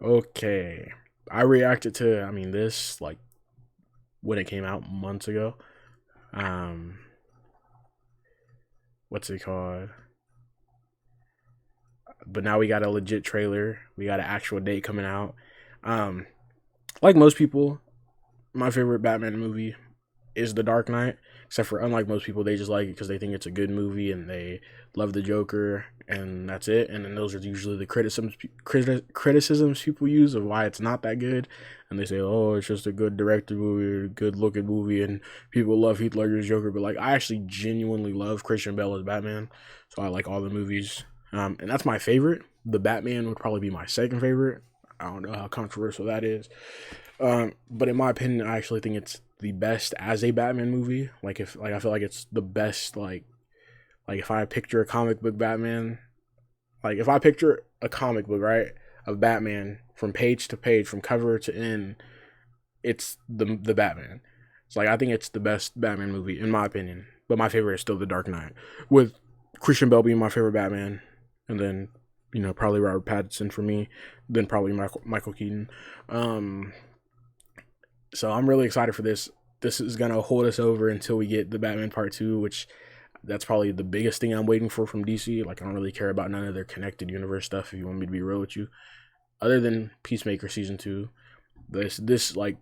Okay. I reacted to this like when it came out months ago. Um what's it called? But now we got a legit trailer. We got an actual date coming out. Um like most people, my favorite Batman movie is The Dark Knight. Except for unlike most people, they just like it because they think it's a good movie and they love the Joker and that's it. And then those are usually the criticisms people use of why it's not that good. And they say, "Oh, it's just a good directed movie, a good looking movie," and people love Heath Ledger's Joker. But like, I actually genuinely love Christian Bale as Batman, so I like all the movies. And that's my favorite. The Batman would probably be my second favorite. I don't know how controversial that is. But in my opinion, I actually think it's the best as a Batman movie. Like if like I feel like it's the best like if I picture a comic book Batman, like if I picture a comic book, right, of Batman from page to page, from cover to end, it's the Batman. It's like I think it's the best Batman movie in my opinion. But my favorite is still The Dark Knight, with Christian Bale being my favorite Batman, and then probably Robert Pattinson for me, then probably Michael Keaton. Um, so I'm really excited for this. This is gonna hold us over until we get the Batman Part Two, which that's probably the biggest thing I'm waiting for from DC. Like I don't really care about none of their connected universe stuff. If you want me to be real with you, other than Peacemaker season two, this like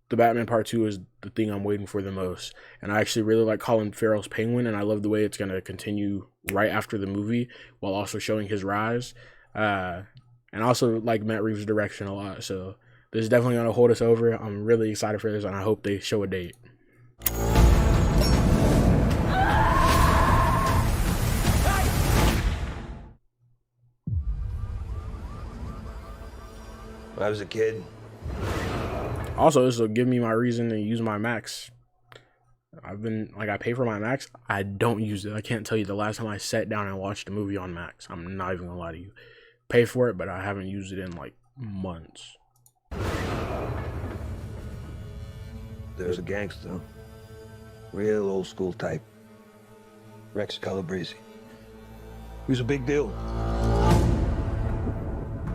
the Batman Part Two is the thing I'm waiting for the most. And I actually really like Colin Farrell's Penguin, and I love the way it's gonna continue right after the movie while also showing his rise. Uh, and I also like Matt Reeves' direction a lot. So this is definitely gonna hold us over. I'm really excited for this, and I hope they show a date. When I was a kid, Also, this will give me my reason to use my Max. I pay for my Max. I don't use it. I can't tell you the last time I sat down and watched a movie on Max. I'm not even gonna lie to you. Pay for it, but I haven't used it in like months. there was a gangster. Real old school type. Rex Calabrese. He was a big deal.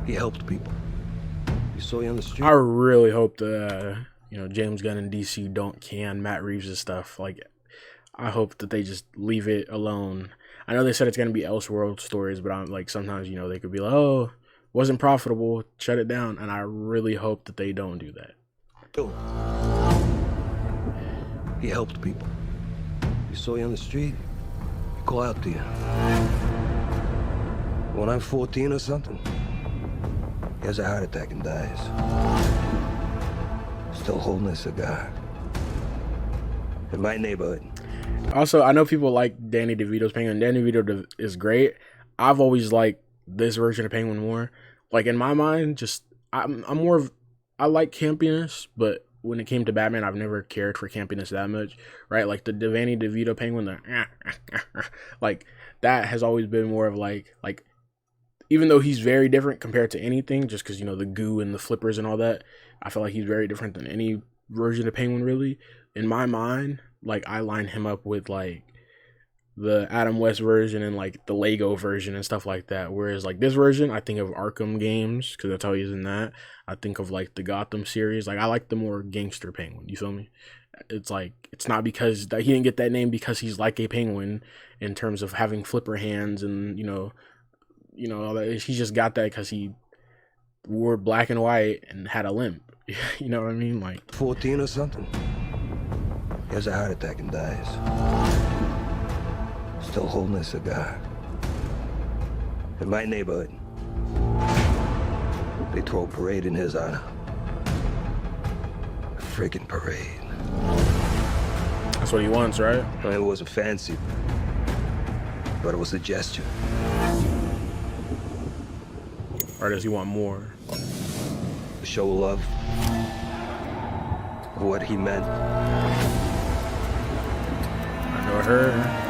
He helped people. You saw you on the street? I really hope that James Gunn and DC don't can Matt Reeves' stuff. Like, I hope that they just leave it alone. I know they said it's gonna be Elseworld stories, but I'm like sometimes they could be like, oh, wasn't profitable, shut it down, and I really hope that they don't do that. Bill. He helped people. You saw you on the street? He call out to you. When I'm 14 or something, he has a heart attack and dies. Still holding a cigar. In my neighborhood. Also, I know people like Danny DeVito's Penguin. Danny DeVito is great. I've always liked this version of Penguin more. Like in my mind, just I'm more of I like campiness, but when it came to Batman, I've never cared for campiness that much, right? Like the Danny DeVito Penguin, like that has always been more of like even though he's very different compared to anything, just because the goo and the flippers and all that, I feel like he's very different than any version of Penguin really. In my mind, like I line him up with like the Adam West version and like the Lego version and stuff like that. Whereas like this version, I think of Arkham games because that's how he's in that. I think of like the Gotham series. Like I like the more gangster Penguin. You feel me? It's like it's not because that he didn't get that name because he's like a penguin in terms of having flipper hands and all that. He just got that because he wore black and white and had a limp. You know what I mean? Like 14 or something. He has a heart attack and dies. Still holding a cigar. In my neighborhood, they throw a parade in his honor. A freaking parade. that's what he wants, right? It wasn't fancy, but it was a gesture. Or does he want more? A show of love. Of what he meant. I know her.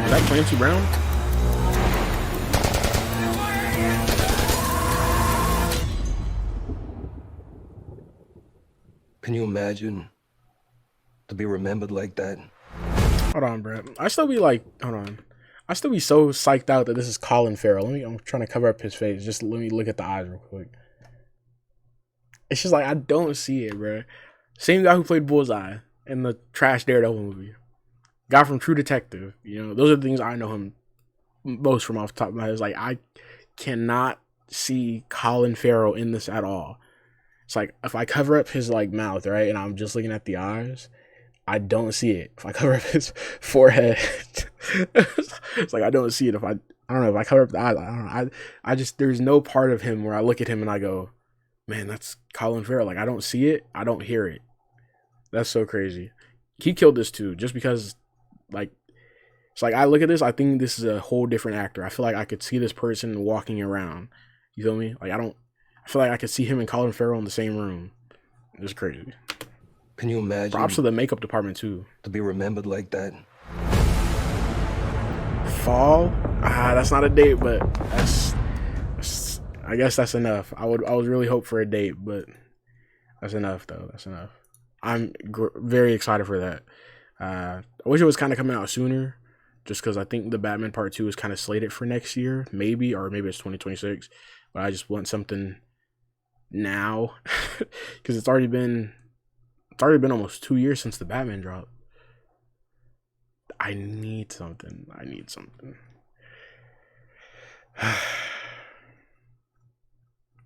Is that Clancy Brown? Can you imagine to be remembered like that? Hold on, bro. Hold on. I still be so psyched out that this is Colin Farrell. I'm trying to cover up his face. Just let me look at the eyes real quick. It's just like I don't see it, bro. Same guy who played Bullseye in the trash Daredevil movie. Guy from True Detective. You know, those are the things I know him most from off the top of my head. It's like I cannot see Colin Farrell in this at all. It's like if I cover up his like mouth, right, and I'm just looking at the eyes, I don't see it. If I cover up his forehead, it's like I don't see it. I don't know if I cover up the eyes, I don't know. I just there's no part of him where I look at him and I go, man, that's Colin Farrell. Like I don't see it, I don't hear it. That's so crazy. He killed this too, just because like it's like I look at this, I think this is a whole different actor. I feel like I could see this person walking around. You feel me? Like I feel like I could see him and Colin Farrell in the same room. It's crazy. Can you imagine? Props to the makeup department too. To be remembered like that. Fall? That's not a date, but I guess that's enough. I was really hope for a date, but that's enough though. That's enough. I'm very excited for that. I wish it was kind of coming out sooner, just because I think the Batman Part 2 is kind of slated for next year, maybe, or maybe it's 2026. But I just want something now, because it's already been almost 2 years since the Batman dropped. I need something.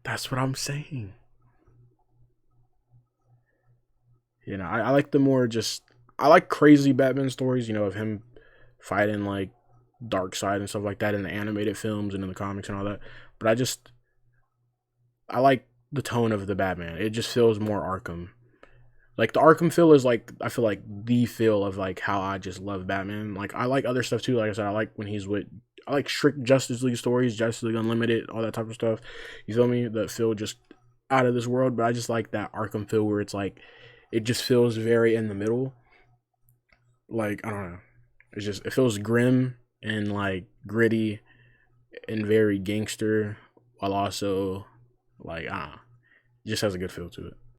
That's what I'm saying. You know, I like the more just I like crazy Batman stories, you know, of him fighting like Darkseid and stuff like that in the animated films and in the comics and all that. But I like the tone of the Batman. It just feels more Arkham. Like the Arkham feel is like I feel like the feel of like how I just love Batman. Like I like other stuff too. Like I said, I like when he's with I like strict Justice League stories, Justice League Unlimited, all that type of stuff. You feel me? That feel just out of this world. But I just like that Arkham feel where it's like it just feels very in the middle. Like I don't know. It feels grim and like gritty and very gangster while also like it just has a good feel to it.